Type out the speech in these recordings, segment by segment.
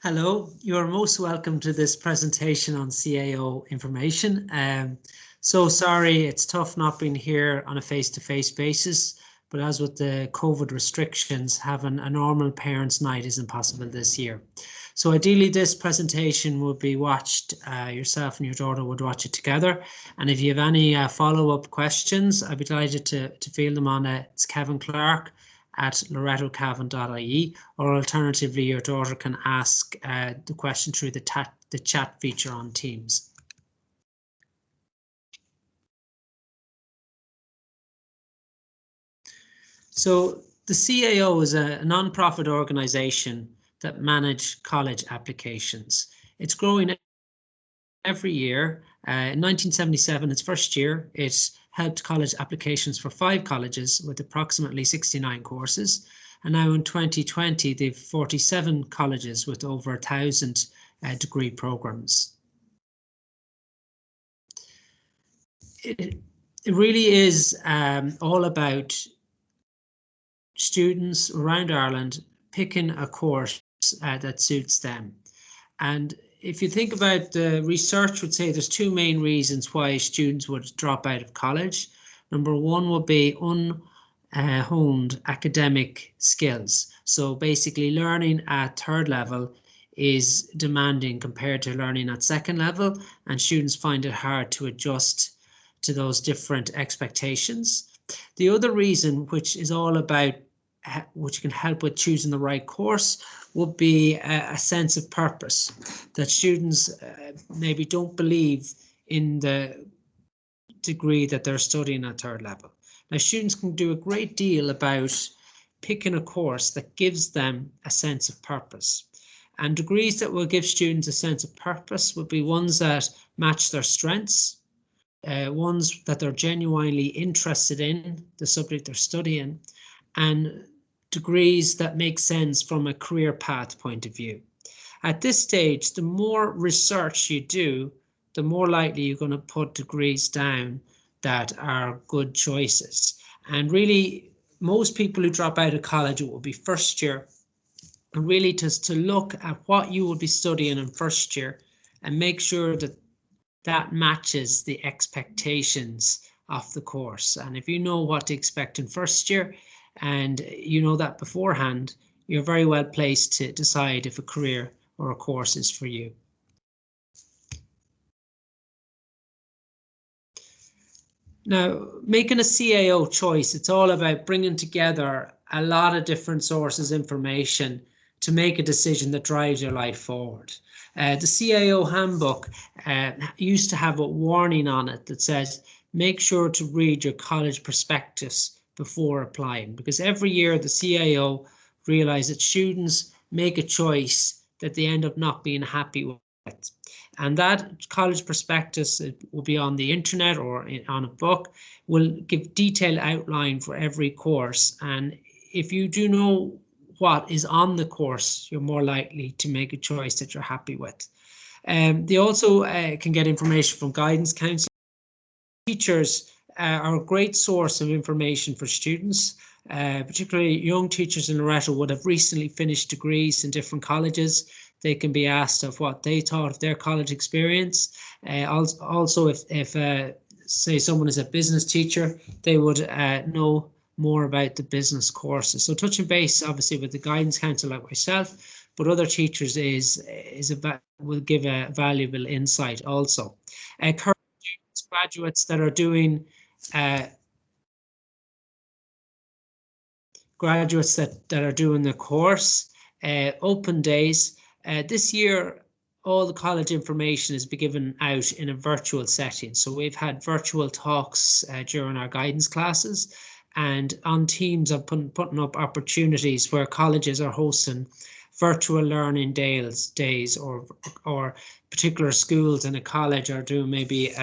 Hello, you are most welcome to this presentation on CAO information. So sorry, it's tough not being here on a face-to-face basis, but as with the COVID restrictions, having a normal parents' night isn't possible this year. So ideally, this presentation would be watched, yourself and your daughter would watch it together. And if you have any follow-up questions, I'd be delighted to field them on it's Kevin Clark at lorettocavan.ie, or alternatively, your daughter can ask the question through the chat feature on Teams. So the CAO is a non-profit organisation that manage college applications. It's growing every year. In 1977, its first year, it helped college applications for 5 colleges with approximately 69 courses. And now in 2020, they've 47 colleges with over 1,000 degree programs. It really is all about students around Ireland picking a course that suits them. And if you think about the research, would say there's 2 main reasons why students would drop out of college. Number 1 would be unhoned academic skills. So basically learning at 3rd level is demanding compared to learning at 2nd level, and students find it hard to adjust to those different expectations. The other reason, which is all about which can help with choosing the right course, would be a sense of purpose, that students maybe don't believe in the degree that they're studying at 3rd level. Now, students can do a great deal about picking a course that gives them a sense of purpose. And degrees that will give students a sense of purpose would be ones that match their strengths, ones that they're genuinely interested in, the subject they're studying, and degrees that make sense from a career path point of view. At this stage, the more research you do, the more likely you're going to put degrees down that are good choices. And really, most people who drop out of college, it will be first year, and really just to look at what you will be studying in first year and make sure that that matches the expectations of the course. And if you know what to expect in first year, and you know that beforehand, you're very well placed to decide if a career or a course is for you. Now, making a CAO choice, it's all about bringing together a lot of different sources of information to make a decision that drives your life forward. The CAO handbook used to have a warning on it that says, make sure to read your college prospectus before applying, because every year the CAO realize that students make a choice that they end up not being happy with. And that college prospectus, it will be on the internet or on a book, will give detailed outline for every course. And if you do know what is on the course, you're more likely to make a choice that you're happy with. They also can get information from guidance counselors. Teachers are a great source of information for students, particularly young teachers in Loretto would have recently finished degrees in different colleges. They can be asked of what they thought of their college experience. Also, if say someone is a business teacher, they would know more about the business courses. So touching base, obviously, with the guidance counsellor like myself, but other teachers will give a valuable insight also. Current graduates that are doing the course, open days. This year, all the college information is being given out in a virtual setting. So we've had virtual talks during our guidance classes, and on Teams I'm putting up opportunities where colleges are hosting virtual learning days, or particular schools in a college are doing maybe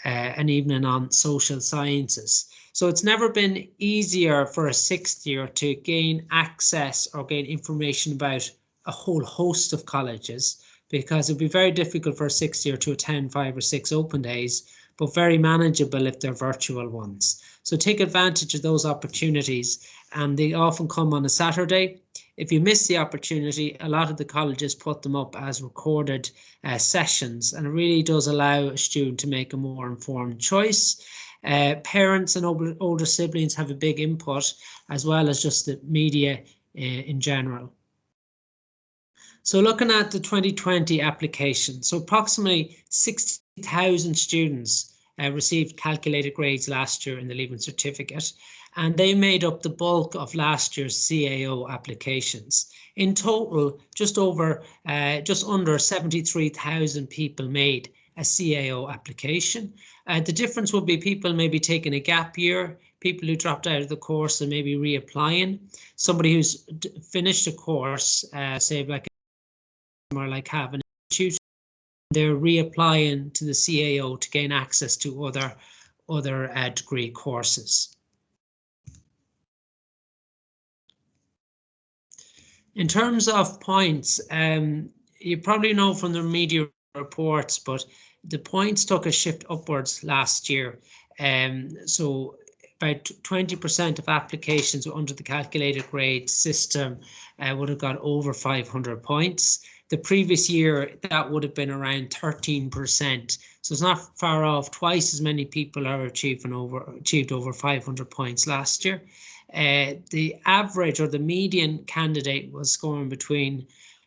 an evening on social sciences. So it's never been easier for a 6th year to gain access or gain information about a whole host of colleges, because it'd be very difficult for a 6th year to attend 5 or 6 open days, but very manageable if they're virtual ones. So take advantage of those opportunities, and they often come on a Saturday. If you miss the opportunity, a lot of the colleges put them up as recorded sessions, and it really does allow a student to make a more informed choice. Parents and older siblings have a big input, as well as just the media in general. So looking at the 2020 application, so approximately 60,000 students received calculated grades last year in the Leaving Certificate, and they made up the bulk of last year's CAO applications. In total, just under 73,000 people made a CAO application. The difference would be people maybe taking a gap year, people who dropped out of the course and maybe reapplying, somebody who's finished a course, say like have an institute, they're reapplying to the CAO to gain access to other degree courses. In terms of points, you probably know from the media reports, but the points took a shift upwards last year. So about 20% of applications under the calculated grade system would have got over 500 points. The previous year, that would have been around 13%. So it's not far off. Twice as many people are achieved over 500 points last year. The average or the median candidate was scoring between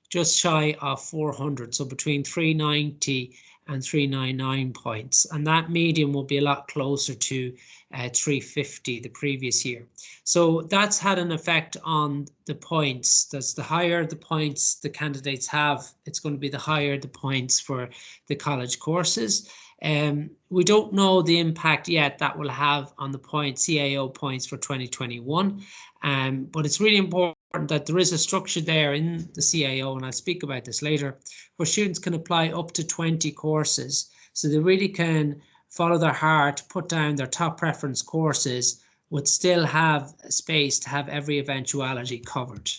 just shy of 400, so between 390 and 399 points, and that median will be a lot closer to 350 the previous year. So that's had an effect on the points. That's the higher the points the candidates have, it's going to be the higher the points for the college courses. We don't know the impact yet that will have on the CAO points for 2021, but it's really important that there is a structure there in the CAO, and I'll speak about this later, where students can apply up to 20 courses, so they really can follow their heart, put down their top preference courses, would still have space to have every eventuality covered.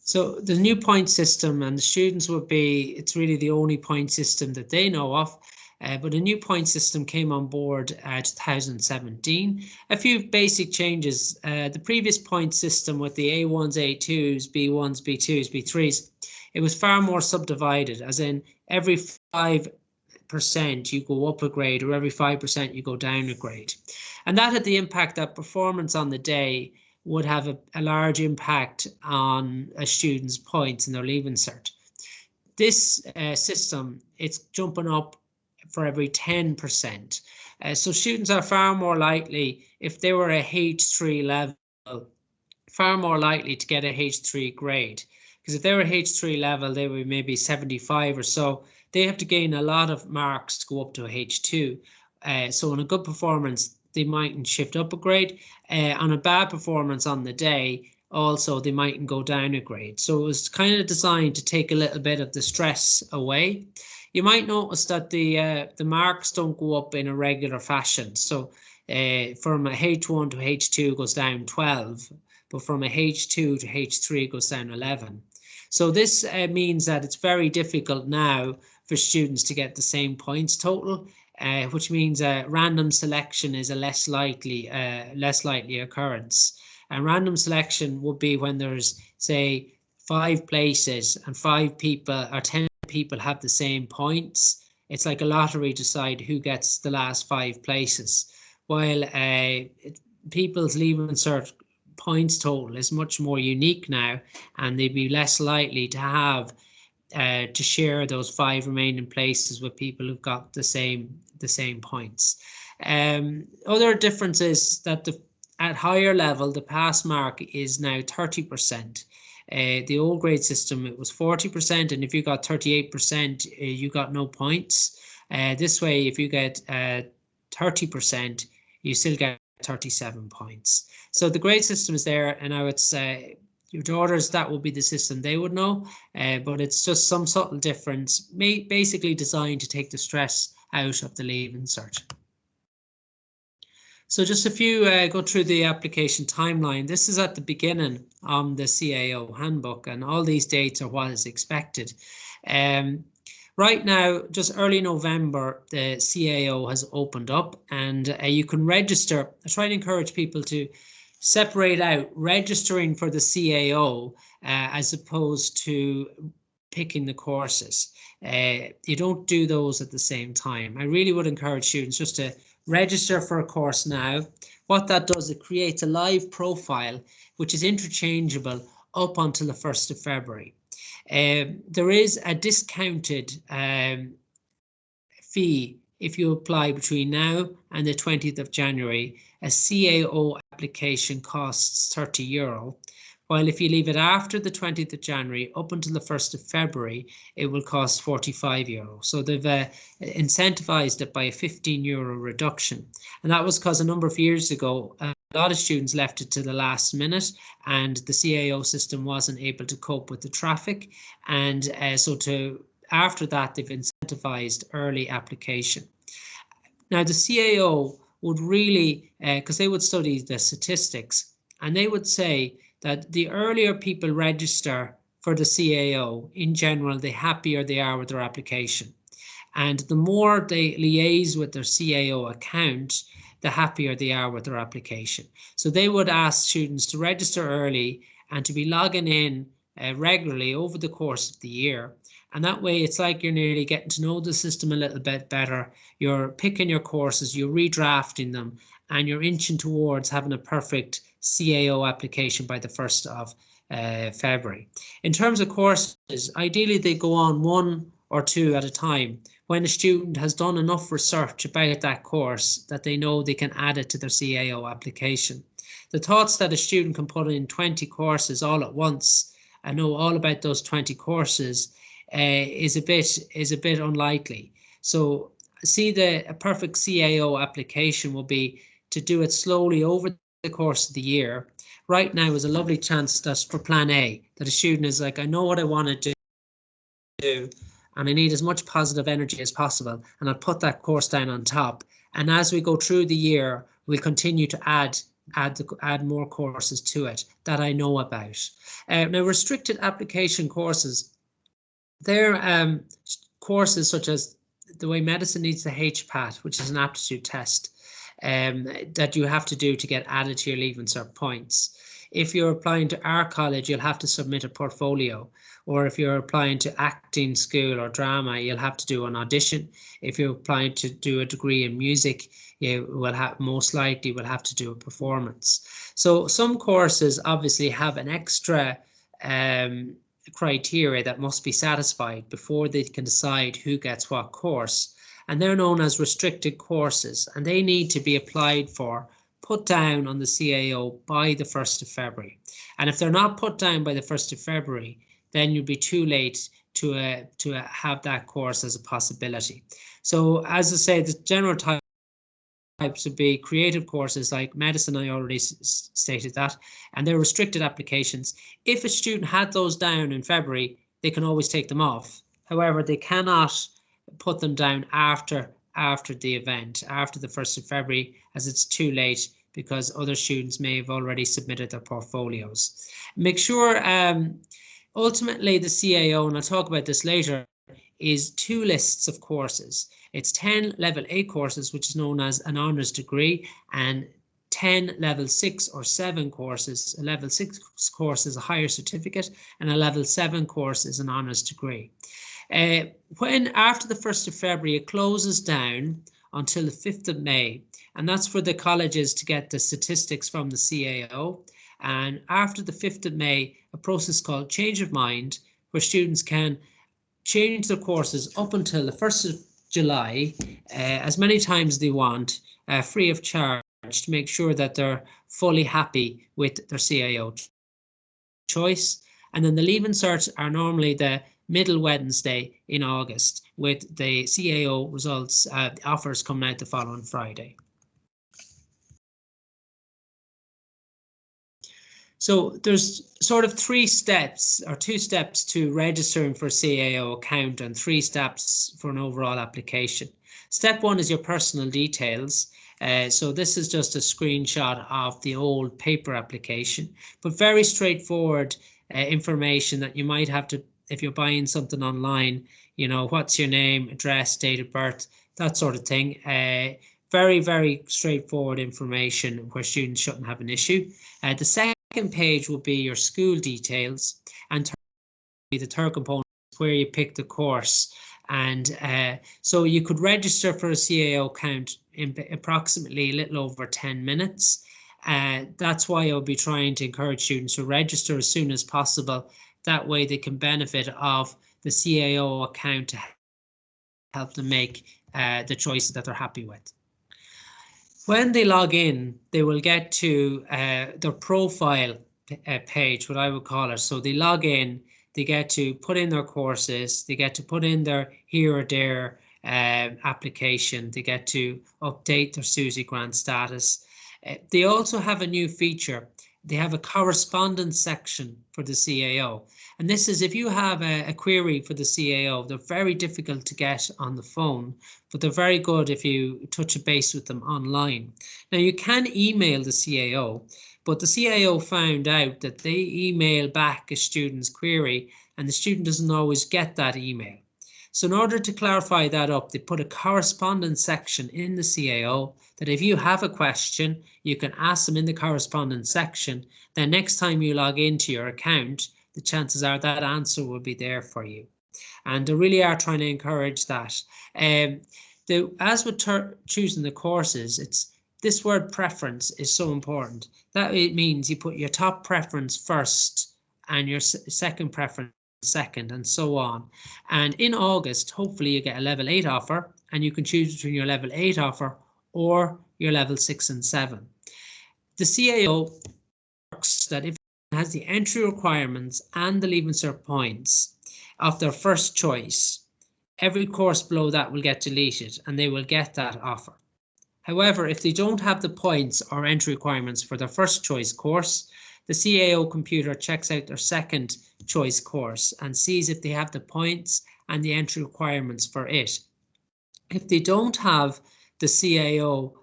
So the new point system, and the students would be, it's really the only point system that they know of, but a new point system came on board 2017. A few basic changes. The previous point system with the A1s, A2s, B1s, B2s, B3s, it was far more subdivided, as in every 5% you go up a grade, or every 5% you go down a grade. And that had the impact that performance on the day would have a large impact on a student's points in their Leaving Cert. This system, it's jumping up for every 10%. So students are far more likely, if they were a H3 level, far more likely to get a H3 grade. Because if they were a H3 level, they were maybe 75 or so. They have to gain a lot of marks to go up to a H2. So on a good performance, they mightn't shift up a grade. On a bad performance on the day, also they mightn't go down a grade. So it was kind of designed to take a little bit of the stress away. You might notice that the marks don't go up in a regular fashion. So from a H1 to H2 goes down 12, but from a H2 to H3 goes down 11. So this means that it's very difficult now for students to get the same points total, which means random selection is a less likely occurrence. And random selection would be when there's, say, 5 places and 5 people or 10 people have the same points. It's like a lottery to decide who gets the last 5 places. While people's Leaving Cert points total is much more unique now, and they'd be less likely to have to share those 5 remaining places with people who've got the same points. Other differences that at higher level, the pass mark is now 30%. The old grade system, it was 40%, and if you got 38%, you got no points. This way, if you get 30%, you still get 37 points. So the grade system is there, and I would say your daughters, that would be the system they would know, but it's just some subtle difference, basically designed to take the stress out of the Leaving Cert. So just a few, go through the application timeline. This is at the beginning on the CAO handbook, and all these dates are what is expected. Right now, just early November, the CAO has opened up, and you can register. I try to encourage people to separate out registering for the CAO as opposed to picking the courses. You don't do those at the same time. I really would encourage students just to register for a course now. What that does, it creates a live profile which is interchangeable up until the 1st of February. There is a discounted fee if you apply between now and the 20th of January. A CAO application costs €30, while if you leave it after the 20th of January up until the 1st of February, it will cost €45. So they've incentivized it by a €15 reduction. And that was because a number of years ago, a lot of students left it to the last minute, and the CAO system wasn't able to cope with the traffic. And after that, they've incentivized early application. Now, the CAO would really, because they would study the statistics, and they would say that the earlier people register for the CAO, in general, the happier they are with their application. And the more they liaise with their CAO account, the happier they are with their application. So they would ask students to register early and to be logging in regularly over the course of the year. And that way, it's like you're nearly getting to know the system a little bit better. You're picking your courses, you're redrafting them, and you're inching towards having a perfect CAO application by the 1st of February. In terms of courses, ideally they go on 1 or 2 at a time when a student has done enough research about that course that they know they can add it to their CAO application. The thoughts that a student can put in 20 courses all at once and know all about those 20 courses is a bit unlikely. So see, a perfect CAO application will be to do it slowly over the course of the year. Right now is a lovely chance that's for plan A, that a student is like, I know what I want to do, and I need as much positive energy as possible, and I'll put that course down on top. And as we go through the year, we'll continue to add more courses to it that I know about. Now, restricted application courses, they're courses such as the way medicine needs the HPAT, which is an aptitude test that you have to do to get added to your Leaving Cert points. If you're applying to our college, you'll have to submit a portfolio. Or if you're applying to acting school or drama, you'll have to do an audition. If you're applying to do a degree in music, you will most likely will have to do a performance. So some courses obviously have an extra criteria that must be satisfied before they can decide who gets what course. And they're known as restricted courses, and they need to be applied for, put down on the CAO by the 1st of February. And if they're not put down by the 1st of February, then you'll be too late to have that course as a possibility. So as I say, the general types would be creative courses like medicine, I already stated that, and they're restricted applications. If a student had those down in February, they can always take them off. However, they cannot put them down after the event, after the 1st of February, as it's too late because other students may have already submitted their portfolios. Make sure, ultimately the CAO, and I'll talk about this later, is 2 lists of courses. It's 10 level A courses, which is known as an honours degree, and 10 level 6 or 7 courses. A level 6 course is a higher certificate, and a level 7 course is an honours degree. When after the 1st of February, it closes down until the 5th of May, and that's for the colleges to get the statistics from the CAO. And after the 5th of May, a process called change of mind, where students can change their courses up until the 1st of July, as many times as they want, free of charge, to make sure that they're fully happy with their CAO choice. And then the Leaving Certs are normally the middle Wednesday in August, with the CAO results offers coming out the following Friday. So there's sort of 3 steps or 2 steps to registering for CAO account and 3 steps for an overall application. Step 1 is your personal details. So this is just a screenshot of the old paper application, but very straightforward information that you might have to if you're buying something online, you know, what's your name, address, date of birth, that sort of thing. Very, very straightforward information where students shouldn't have an issue. The second page will be your school details, and the third component is where you pick the course. And so you could register for a CAO account in approximately a little over 10 minutes. That's why I'll be trying to encourage students to register as soon as possible. That way they can benefit of the CAO account to help them make the choices that they're happy with. When they log in, they will get to their profile page, what I would call it. So they log in, they get to put in their courses, they get to put in their here or there application, they get to update their SUSI grant status. They also have a new feature. They have a correspondence section for the CAO. And this is if you have a query for the CAO, they're very difficult to get on the phone, but they're very good if you touch a base with them online. Now you can email the CAO, but the CAO found out that they email back a student's query and the student doesn't always get that email. So in order to clarify that up, they put a correspondence section in the CAO that if you have a question, you can ask them in the correspondence section. Then next time you log into your account, the chances are that answer will be there for you. And they really are trying to encourage that. As with choosing the courses, this word preference is so important. That it means you put your top preference first and your second preference second, and so on. And in August, hopefully you get a level 8 offer and you can choose between your level 8 offer or your level 6 and 7. The CAO works that if it has the entry requirements and the Leaving Cert points of their first choice, every course below that will get deleted and they will get that offer. However, if they don't have the points or entry requirements for their first choice course, the CAO computer checks out their second choice course and sees if they have the points and the entry requirements for it. If they don't have the CAO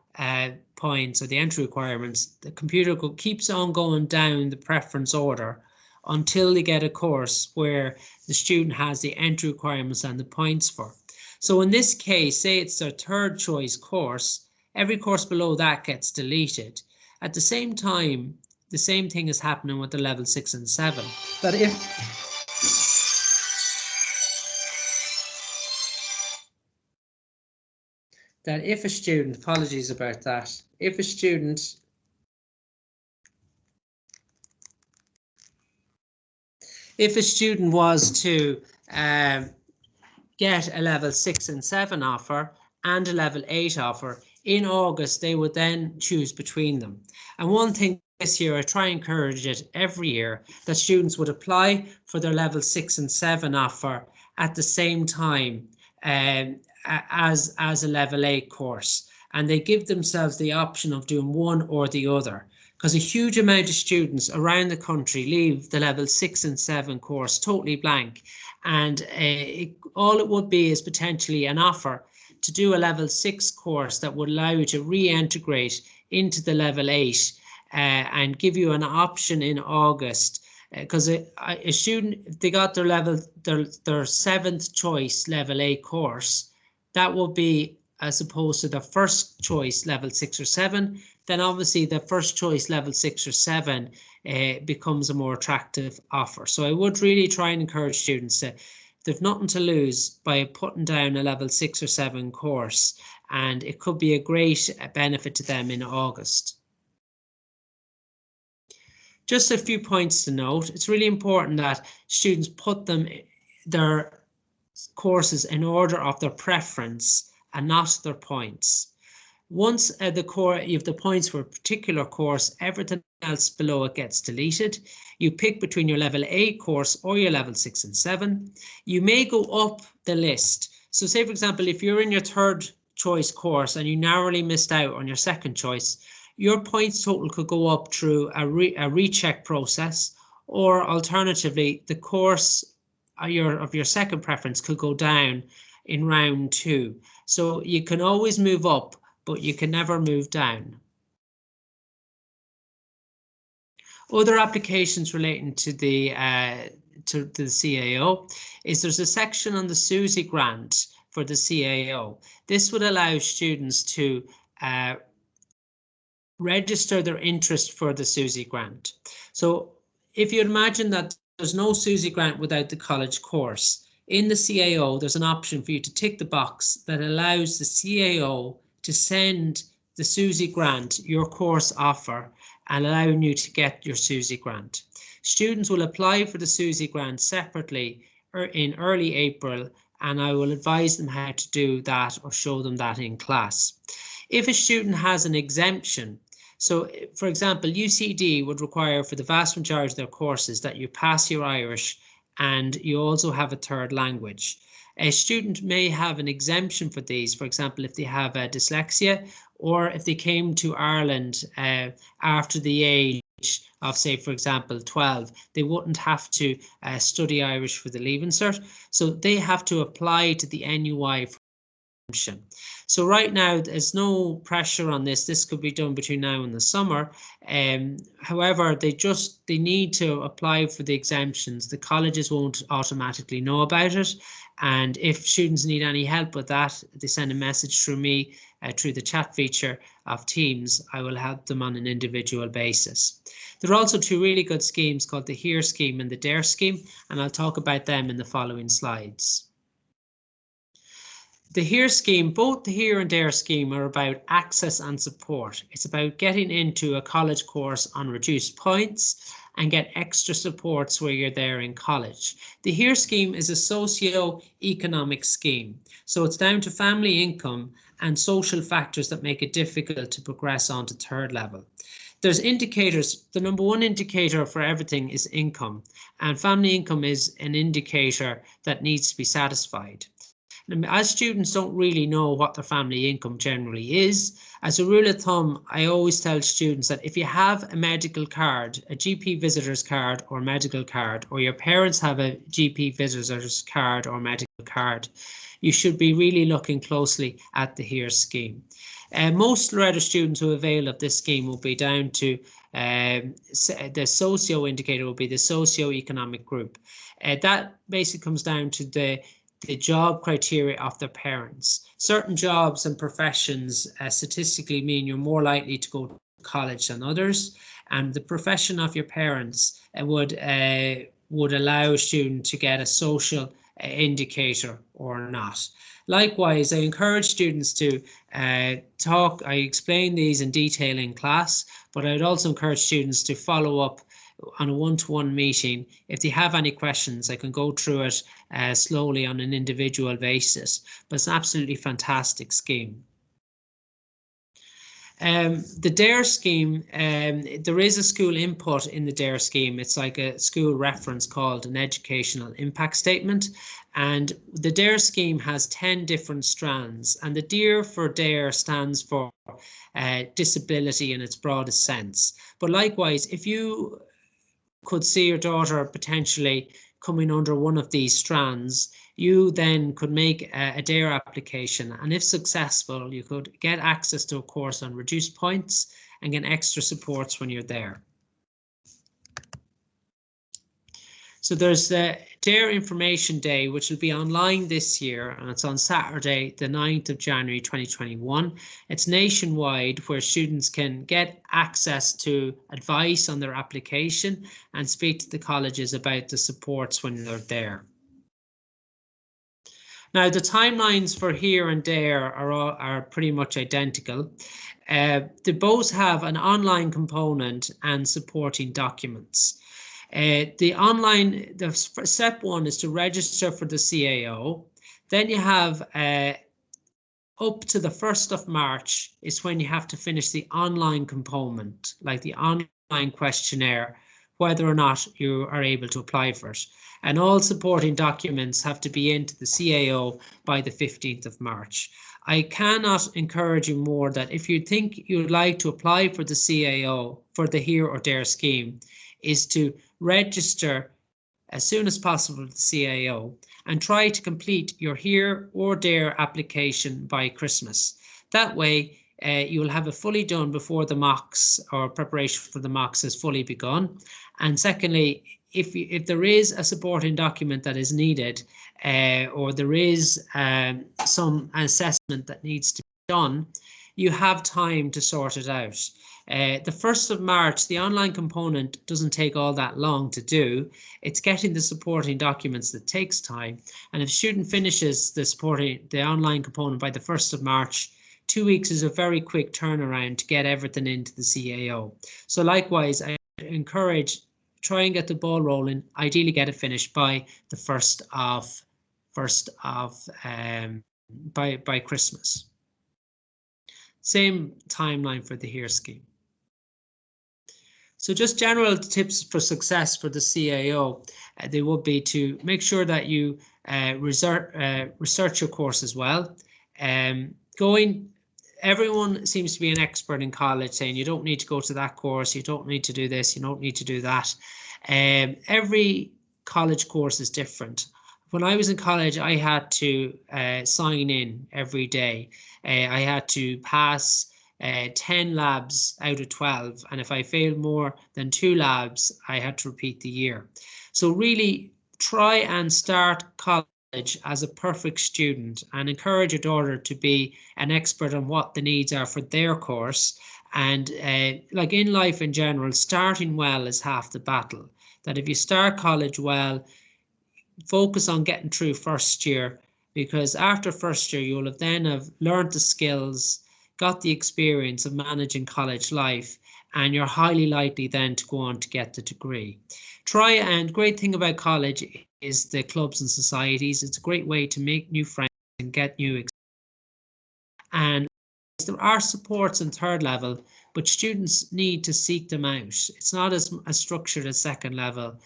points or the entry requirements, the computer keeps on going down the preference order until they get a course where the student has the entry requirements and the points for. So in this case, say it's their third choice course, every course below that gets deleted. At the same time, the same thing is happening with the level 6 and 7. But if a student, apologies about that, if a student was to get a level 6 and 7 offer and a level 8 offer, in August they would then choose between them. And one thing this year, I try and encourage it every year, that students would apply for their level 6 and 7 offer at the same time as a level 8 course. And they give themselves the option of doing one or the other, because a huge amount of students around the country leave the level 6 and 7 course totally blank. And all it would be is potentially an offer to do a level 6 course that would allow you to reintegrate into the level 8 and give you an option in August. Because a student, if they got their 7th choice level 8 course, that will be as opposed to the first choice level 6 or 7, then obviously the first choice level 6 or 7 becomes a more attractive offer. So I would really try and encourage students to, they've nothing to lose by putting down a level 6 or 7 course, and it could be a great benefit to them in August. Just a few points to note. It's really important that students put their courses in order of their preference and not their points. Once you have the points for a particular course, everything else below it gets deleted. You pick between your level 8 course or your level 6 and 7. You may go up the list. So say, for example, if you're in your third choice course and you narrowly missed out on your second choice, your points total could go up through a recheck process, or alternatively, the course of your second preference could go down in round 2. So you can always move up, but you can never move down. Other applications relating to the to the CAO is there's a section on the SUSI grant for the CAO. This would allow students to register their interest for the SUSI grant. So if you imagine that there's no SUSI grant without the college course, in the CAO there's an option for you to tick the box that allows the CAO to send the SUSI grant your course offer and allowing you to get your SUSI grant. Students will apply for the SUSI grant separately in early April, and I will advise them how to do that or show them that in class. If a student has an exemption, so for example, UCD would require for the vast majority of their courses that you pass your Irish and you also have a third language. A student may have an exemption for these, for example, if they have dyslexia, or if they came to Ireland after the age of, say, for example, 12, they wouldn't have to study Irish for the Leaving Cert. So they have to apply to the NUI for exemption. So right now, there's no pressure on this. This could be done between now and the summer. However, they need to apply for the exemptions. The colleges won't automatically know about it. And if students need any help with that, they send a message through me through the chat feature of Teams. I will help them on an individual basis. There are also two really good schemes called the HEAR scheme and the DARE scheme, and I'll talk about them in the following slides. The HEAR scheme, both the HEAR and DARE scheme are about access and support. It's about getting into a college course on reduced points and get extra supports where you're there in college. The HEAR scheme is a socio-economic scheme. So it's down to family income and social factors that make it difficult to progress on to third level. There's indicators. The number one indicator for everything is income, and family income is an indicator that needs to be satisfied. As students don't really know what their family income generally is, as a rule of thumb, I always tell students that if you have a medical card, a GP visitor's card or medical card, or your parents have a GP visitor's card or medical card, you should be really looking closely at the HEAR scheme. Most Loretta students who avail of this scheme will be down to the socio indicator will be the socio-economic group. That basically comes down to the job criteria of their parents. Certain jobs and professions statistically mean you're more likely to go to college than others, and the profession of your parents would allow a student to get a social indicator or not. Likewise, I encourage students to I explain these in detail in class, but I would also encourage students to follow up on a one-to-one meeting. If they have any questions, I can go through it slowly on an individual basis, but it's an absolutely fantastic scheme. The DARE scheme, there is a school input in the DARE scheme. It's like a school reference called an educational impact statement. And the DARE scheme has 10 different strands, and the DARE for DARE stands for disability in its broadest sense. But likewise, if you could see your daughter potentially coming under one of these strands, you then could make a DARE application, and if successful, you could get access to a course on reduced points and get extra supports when you're there. So there's the DARE Information Day, which will be online this year, and it's on Saturday, the 9th of January 2021. It's nationwide, where students can get access to advice on their application and speak to the colleges about the supports when they're there. Now, the timelines for HEAR and DARE are pretty much identical. They both have an online component and supporting documents. The step one is to register for the CAO. Then you have up to the 1st of March is when you have to finish the online component, like the online questionnaire, whether or not you are able to apply for it. And all supporting documents have to be into the CAO by the 15th of March. I cannot encourage you more that if you think you'd like to apply for the CAO, for the HEAR or DARE scheme, is to register as soon as possible with the CAO and try to complete your HEAR or DARE application by Christmas. That way, you will have it fully done before the mocks or preparation for the mocks has fully begun. And secondly, if there is a supporting document that is needed, or there is some assessment that needs to be done, you have time to sort it out. The 1st of March, the online component doesn't take all that long to do. It's getting the supporting documents that takes time. And if a student finishes the online component by the 1st of March, 2 weeks is a very quick turnaround to get everything into the CAO. So likewise, I encourage, try and get the ball rolling, ideally get it finished by the 1st of by Christmas. Same timeline for the HERE scheme. So just general tips for success for the CAO, they would be to make sure that you research your course as well. Everyone seems to be an expert in college saying you don't need to go to that course, you don't need to do this, you don't need to do that. Every college course is different. When I was in college, I had to sign in every day. I had to pass 10 labs out of 12, and if I failed more than 2 labs, I had to repeat the year. So really try and start college as a perfect student and encourage your daughter to be an expert on what the needs are for their course. And like in life in general, starting well is half the battle. That if you start college well, focus on getting through first year, because after first year you'll have learned the skills, got the experience of managing college life, and you're highly likely then to go on to get the degree. And great thing about college is the clubs and societies. It's a great way to make new friends and get new experience. And there are supports in 3rd level, but students need to seek them out. It's not as structured as 2nd level.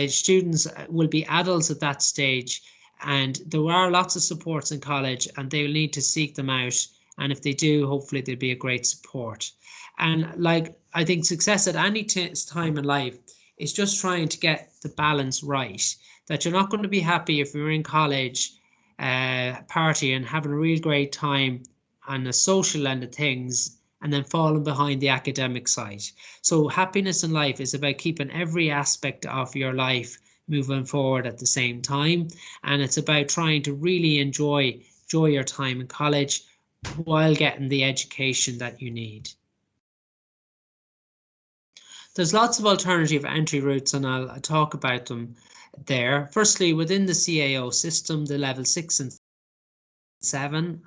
Students will be adults at that stage, and there are lots of supports in college, and they'll need to seek them out. And if they do, hopefully they'll be a great support. And I think success at any time in life is just trying to get the balance right. That you're not going to be happy if you're in college party and having a real great time on the social end of things and then falling behind the academic side. So happiness in life is about keeping every aspect of your life moving forward at the same time. And it's about trying to really enjoy your time in college while getting the education that you need. There's lots of alternative entry routes, and I'll talk about them there. Firstly, within the CAO system, the level 6 and 7,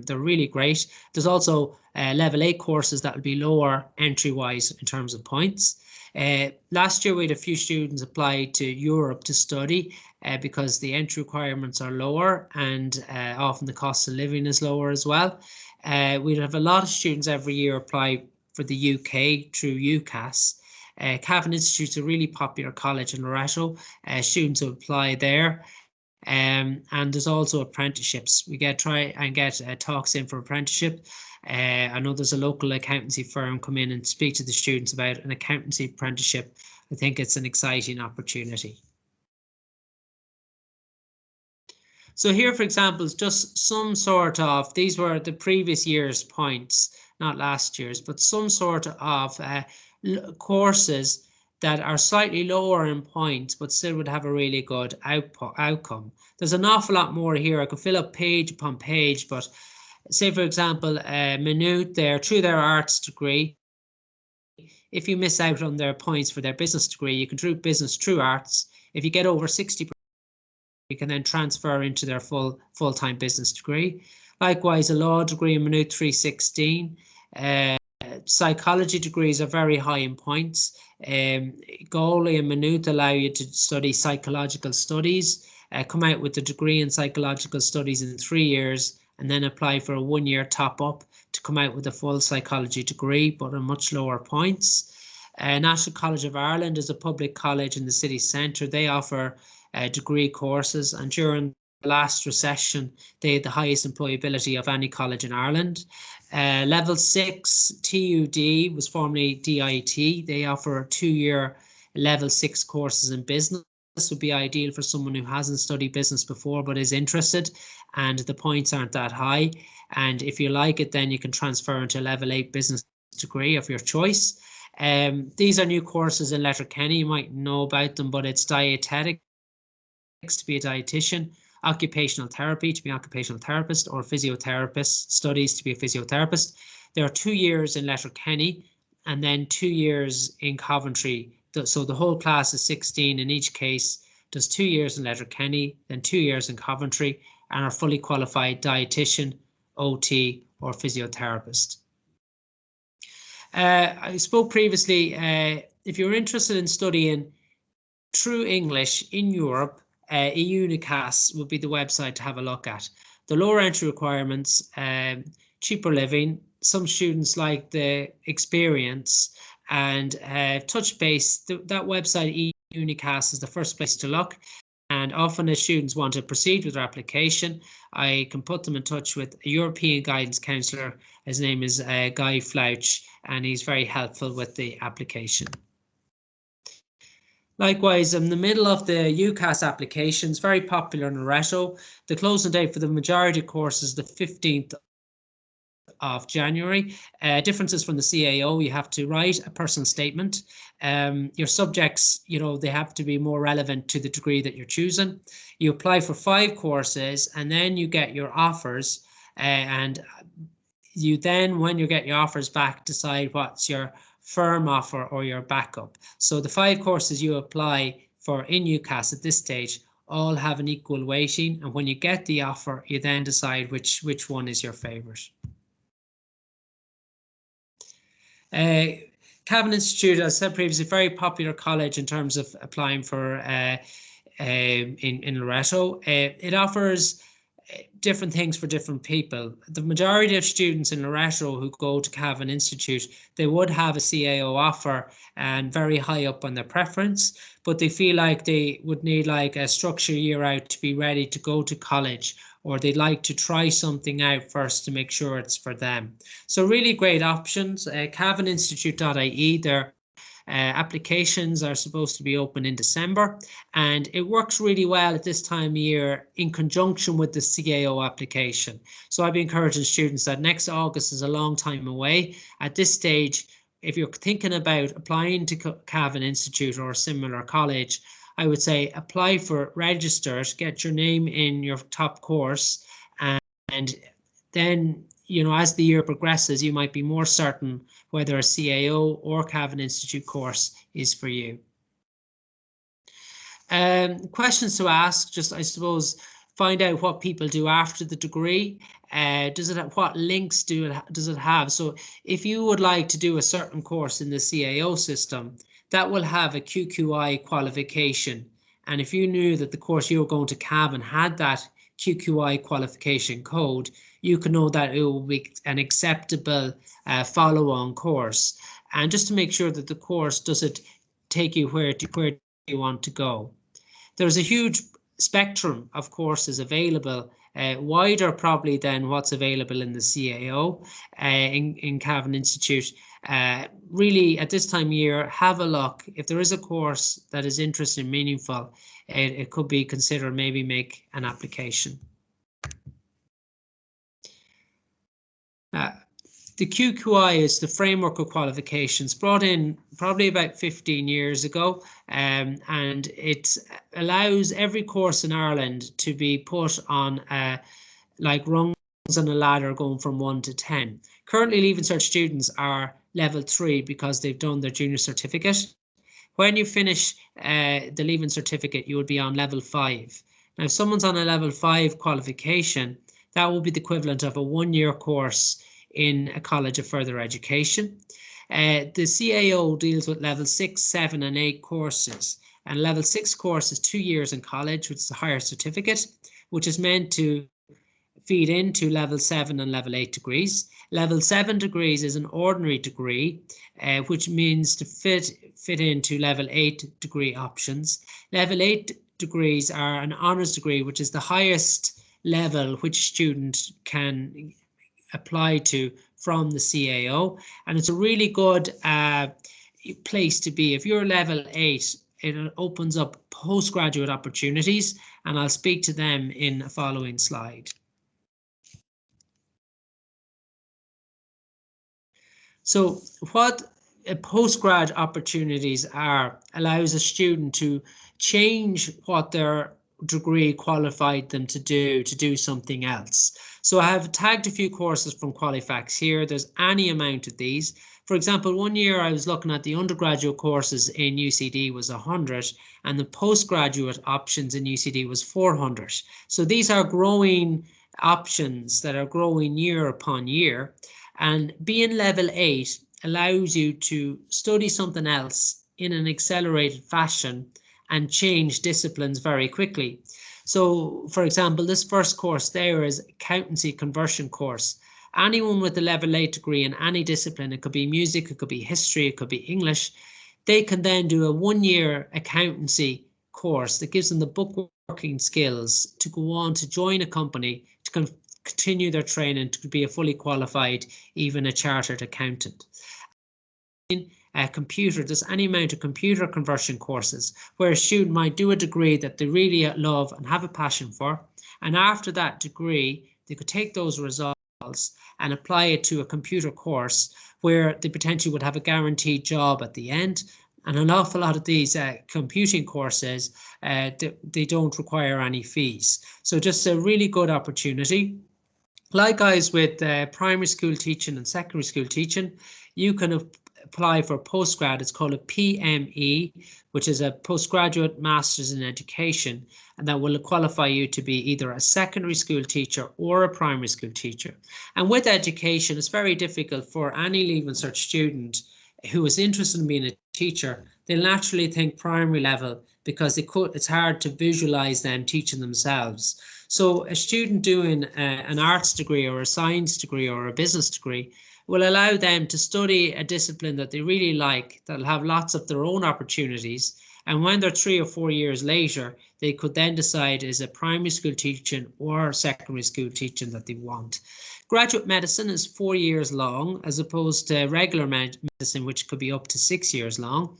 they're really great. There's also level 8 courses that will be lower entry wise in terms of points. Last year we had a few students apply to Europe to study because the entry requirements are lower, and often the cost of living is lower as well. We'd have a lot of students every year apply for the UK through UCAS. Cavan Institute is a really popular college in Loreto. Students will apply there. And there's also apprenticeships. We try and get talks in for apprenticeship. I know there's a local accountancy firm come in and speak to the students about an accountancy apprenticeship. I think it's an exciting opportunity. So here, for example, is just some sort of, these were the previous year's points, not last year's, but some sort of courses that are slightly lower in points, but still would have a really good outcome. There's an awful lot more here. I could fill up page upon page, but say, for example, Minute there, through their arts degree, if you miss out on their points for their business degree, you can do business through arts. If you get over 60%, you can then transfer into their full-time business degree. Likewise, a law degree in Minute 316. Psychology degrees are very high in points. Galway and Minute allow you to study psychological studies, come out with a degree in psychological studies in 3 years, and then apply for a 1-year top up to come out with a full psychology degree, but on much lower points. National College of Ireland is a public college in the city centre. They offer degree courses, and during the last recession, they had the highest employability of any college in Ireland. Level 6 TUD was formerly DIT. They offer 2-year level 6 courses in business. This would be ideal for someone who hasn't studied business before but is interested, and the points aren't that high. And if you like it, then you can transfer into a level 8 business degree of your choice. These are new courses in Letterkenny. You might know about them, but it's dietetics to be a dietitian, occupational therapy to be an occupational therapist, or physiotherapist studies to be a physiotherapist. There are 2 years in Letterkenny and then 2 years in Coventry. So the whole class is 16 in each case, does 2 years in Letterkenny, then 2 years in Coventry, and are fully qualified dietitian, OT, or physiotherapist. I spoke previously, if you're interested in studying true English in Europe, EUNICAS would be the website to have a look at. The lower entry requirements, cheaper living, some students like the experience, and touch base. That website, EUNICAS, is the first place to look. And often as students want to proceed with their application, I can put them in touch with a European guidance counsellor. His name is Guy Flouch, and he's very helpful with the application. Likewise, in the middle of the UCAS applications, very popular in Loreto. The closing date for the majority of courses is the 15th of January. Differences from the CAO: you have to write a personal statement. Your subjects, they have to be more relevant to the degree that you're choosing. You apply for 5 courses and then you get your offers, and you then, when you get your offers back, decide what's your firm offer or your backup. So the 5 courses you apply for in UCAS at this stage all have an equal weighting, and when you get the offer, you then decide which one is your favorite. Cavan Institute, as I said previously, very popular college in terms of applying for in Loreto. It offers different things for different people. The majority of students in Loreto who go to Cavan Institute, they would have a CAO offer and very high up on their preference, but they feel like they would need like a structure year out to be ready to go to college, or they'd like to try something out first to make sure it's for them. So really great options. CavanInstitute.ie, their applications are supposed to be open in December, and it works really well at this time of year in conjunction with the CAO application. So I'd be encouraging students that next August is a long time away. At this stage, if you're thinking about applying to Cavan Institute or a similar college, I would say apply for registered, get your name in your top course, and then, as the year progresses, you might be more certain whether a CAO or Cavan Institute course is for you. Questions to ask, just I suppose, find out what people do after the degree. What links does it have? So if you would like to do a certain course in the CAO system, that will have a QQI qualification. And if you knew that the course you were going to Cavan had that QQI qualification code, you can know that it will be an acceptable follow-on course. And just to make sure that the course doesn't take you where you want to go. There's a huge spectrum of courses available, wider probably than what's available in the CAO in Cavan Institute. Really, at this time of year, have a look. If there is a course that is interesting and meaningful, it could be considered, maybe make an application. The QQI is the framework of qualifications, brought in probably about 15 years ago, and it allows every course in Ireland to be put on like rungs on a ladder going from 1 to 10. Currently, Leaving Cert students are level 3 because they've done their junior certificate. When you finish the Leaving Certificate, you will be on level 5. Now, if someone's on a level 5 qualification, that will be the equivalent of a 1-year course in a college of further education. The CAO deals with level 6, 7 and 8 courses, and level 6 course is 2 years in college, which is a higher certificate, which is meant to feed into level 7 and level 8 degrees. Level 7 degrees is an ordinary degree, which means to fit into level 8 degree options. Level 8 degrees are an honours degree, which is the highest level which student can apply to from the CAO, and it's a really good place to be. If you're level 8, it opens up postgraduate opportunities, and I'll speak to them in a following slide. So what postgrad opportunities allows a student to change what their degree qualified them to do something else. So I have tagged a few courses from Qualifax here. There's any amount of these. For example, one year I was looking at the undergraduate courses in UCD was 100 and the postgraduate options in UCD was 400. So these are growing options that are growing year upon year, and being level 8 allows you to study something else in an accelerated fashion and change disciplines very quickly. So, for example, this first course there is accountancy conversion course. Anyone with a level 8 degree in any discipline, it could be music, it could be history, it could be English, they can then do a 1-year accountancy course that gives them the bookworking skills to go on to join a company, to continue their training to be a fully qualified, even a chartered accountant. Computer, there's any amount of computer conversion courses where a student might do a degree that they really love and have a passion for, and after that degree they could take those results and apply it to a computer course where they potentially would have a guaranteed job at the end. And an awful lot of these computing courses, they don't require any fees. So just a really good opportunity. Likewise with primary school teaching and secondary school teaching, you can apply for postgrad. It's called a PME, which is a postgraduate master's in education, and that will qualify you to be either a secondary school teacher or a primary school teacher. And with education, it's very difficult for any Leaving Cert student who is interested in being a teacher. They'll naturally think primary level because it's hard to visualize them teaching themselves. So a student doing an arts degree or a science degree or a business degree will allow them to study a discipline that they really like, that'll have lots of their own opportunities. And when they're 3 or 4 years later, they could then decide is a primary school teaching or secondary school teaching that they want. Graduate medicine is 4 years long, as opposed to regular medicine, which could be up to 6 years long.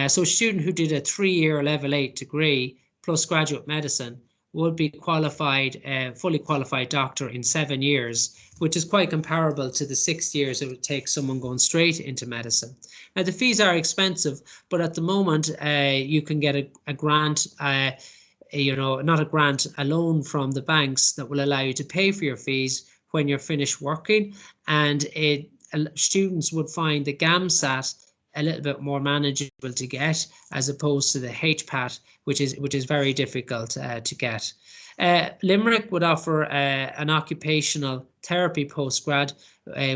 So a student who did a 3-year level 8 degree plus graduate medicine would be qualified, fully qualified doctor in 7 years, which is quite comparable to the 6 years it would take someone going straight into medicine. Now the fees are expensive, but at the moment you can get a grant, not a grant, a loan from the banks that will allow you to pay for your fees when you're finished working, and students would find the GAMSAT a little bit more manageable to get as opposed to the HPAT, which is very difficult to get. Limerick would offer an occupational therapy postgrad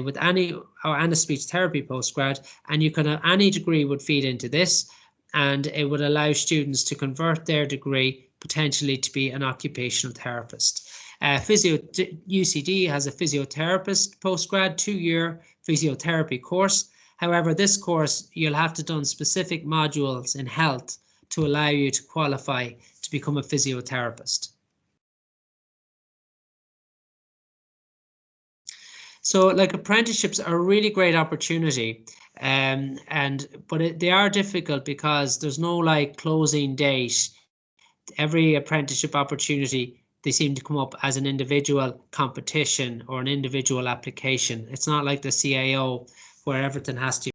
with and a speech therapy postgrad, and you can any degree would feed into this, and it would allow students to convert their degree potentially to be an occupational therapist. UCD has a physiotherapist postgrad 2-year physiotherapy course. However, this course, you'll have to done specific modules in health to allow you to qualify to become a physiotherapist. So like apprenticeships are a really great opportunity, but they are difficult because there's no like closing date. Every apprenticeship opportunity, they seem to come up as an individual competition or an individual application. It's not like the CAO where everything has to be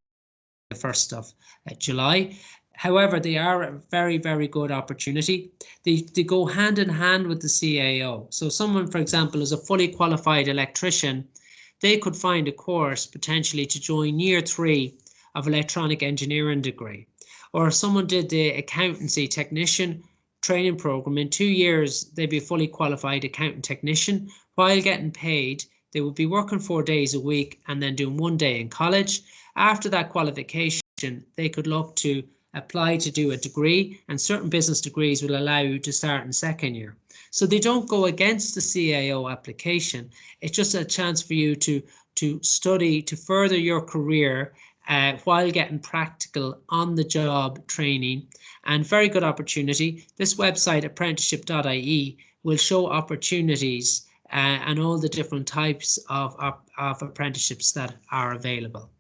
the 1st of July. However, they are a very, very good opportunity. They go hand in hand with the CAO. So someone, for example, is a fully qualified electrician, they could find a course potentially to join year 3 of electronic engineering degree. Or if someone did the accountancy technician training program, in 2 years, they'd be a fully qualified accountant technician. While getting paid, they would be working 4 days a week and then doing 1 day in college. After that qualification, they could look to apply to do a degree, and certain business degrees will allow you to start in 2nd year. So they don't go against the CAO application. It's just a chance for you to study, to further your career while getting practical on the job training, and very good opportunity. This website, apprenticeship.ie, will show opportunities and all the different types of apprenticeships that are available.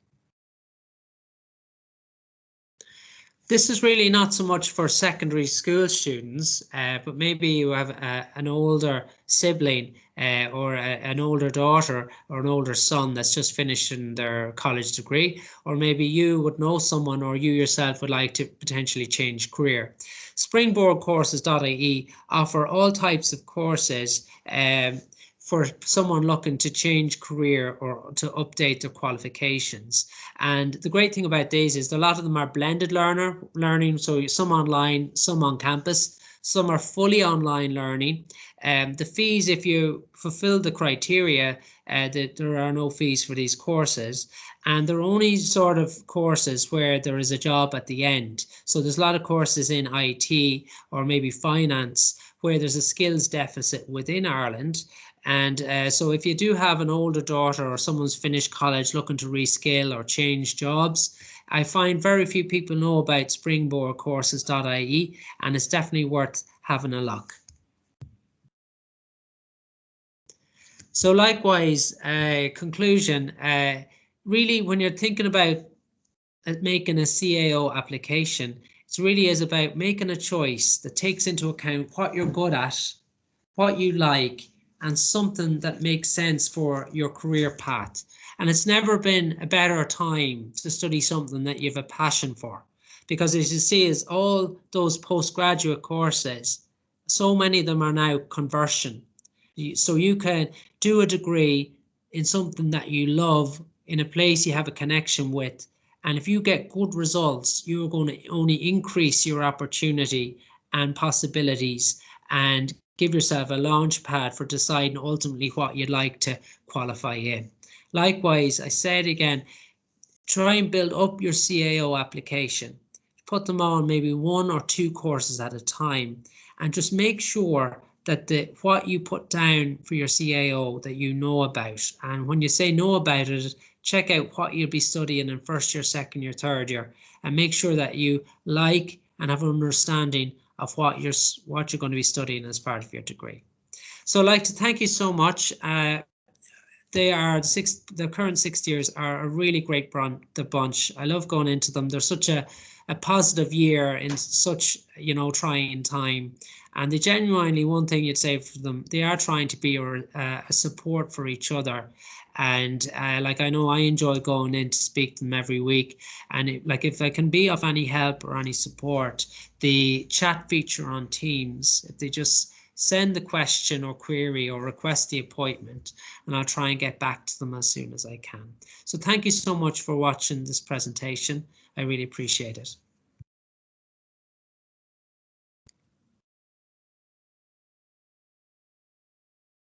This is really not so much for secondary school students, but maybe you have an older sibling or an older daughter or an older son that's just finishing their college degree, or maybe you would know someone or you yourself would like to potentially change career. Springboardcourses.ie offer all types of courses for someone looking to change career or to update their qualifications. And the great thing about these is a lot of them are blended learning, so some online, some on campus. Some are fully online learning. The fees, if you fulfill the criteria, that there are no fees for these courses. And they're only sort of courses where there is a job at the end. So there's a lot of courses in IT or maybe finance where there's a skills deficit within Ireland. And so if you do have an older daughter or someone's finished college looking to reskill or change jobs, I find very few people know about springboardcourses.ie, and it's definitely worth having a look. So likewise, conclusion, really when you're thinking about making a CAO application, it really is about making a choice that takes into account what you're good at, what you like, and something that makes sense for your career path. And it's never been a better time to study something that you have a passion for. Because as you see, is all those postgraduate courses, so many of them are now conversion. So you can do a degree in something that you love in a place you have a connection with. And if you get good results, you're going to only increase your opportunity and possibilities and give yourself a launch pad for deciding ultimately what you'd like to qualify in. Likewise, I said again, try and build up your CAO application. Put them on maybe 1 or 2 courses at a time, and just make sure that what you put down for your CAO that you know about. And when you say know about it, check out what you'll be studying in first year, second year, third year, and make sure that you like and have an understanding of what you're going to be studying as part of your degree. So I'd like to thank you so much. The current 6th years are a really great bunch. I love going into them. They're such a positive year in such, trying time. And they genuinely, one thing you'd say for them, they are trying to be a support for each other. And like I know I enjoy going in to speak to them every week. And if I can be of any help or any support, the chat feature on Teams, if they just send the question or query or request the appointment, and I'll try and get back to them as soon as I can. So thank you so much for watching this presentation. I really appreciate it.